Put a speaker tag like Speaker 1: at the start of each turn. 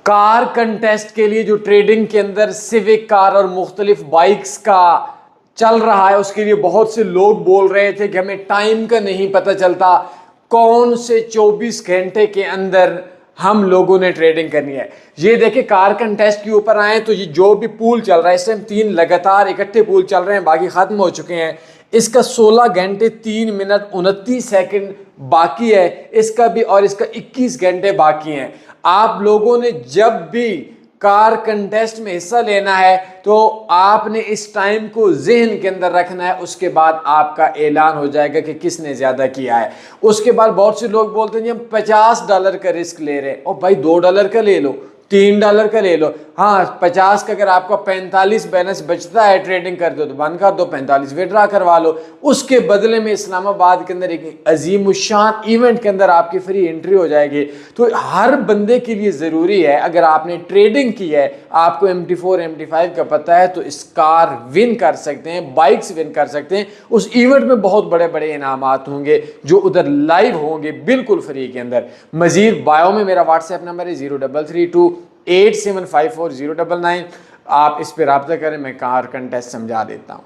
Speaker 1: Car contest के लिए जो ट्रेडिंग के अंदर सिविक कार और मुख्तलिफ बाइक्स का चल रहा है, उसके लिए बहुत से लोग बोल रहे थे कि हमें टाइम का नहीं पता चलता, कौन से 24 घंटे के अंदर हम लोगों ने ट्रेडिंग करनी है। ये देखिए कार कंटेस्ट के ऊपर आए तो ये जो भी पूल चल रहा है, इस टाइम 3 लगातार इकट्ठे पूल चल रहे हैं, बाकी खत्म हो चुके हैं। इसका 16 घंटे 3 मिनट 29 सेकंड बाकी है इसका भी, और इसका 21 घंटे बाकी हैं। आप लोगों ने जब भी कार कंटेस्ट में हिस्सा लेना है तो आपने इस टाइम को जहन के अंदर रखना है, उसके बाद आपका ऐलान हो जाएगा कि किसने ज्यादा किया है। उसके बाद बहुत से लोग बोलते हैं जी हम $50 का रिस्क ले रहे हैं। और भाई $2 का ले लो, $3 का ले लो। हाँ, 50 का अगर आपका 45 बैलेंस बचता है ट्रेडिंग कर दो तो बंद कर दो, 45 विड्रा करवा लो। उसके बदले में इस्लामाबाद के अंदर एक अजीम शान इवेंट के अंदर आपकी फ्री एंट्री हो जाएगी। तो हर बंदे के लिए ज़रूरी है, अगर आपने ट्रेडिंग की है, आपको MT4 MT5 का पता है, तो इस कार विन कर सकते हैं, बाइक्स विन कर सकते हैं। उस इवेंट में बहुत बड़े बड़े इनामात होंगे जो उधर लाइव होंगे बिल्कुल फ्री के अंदर। मजीद बायो में मेरा व्हाट्सएप नंबर है 0332875409। आप इस पर रब्ता करें, मैं कार कंटेस्ट समझा देता हूँ।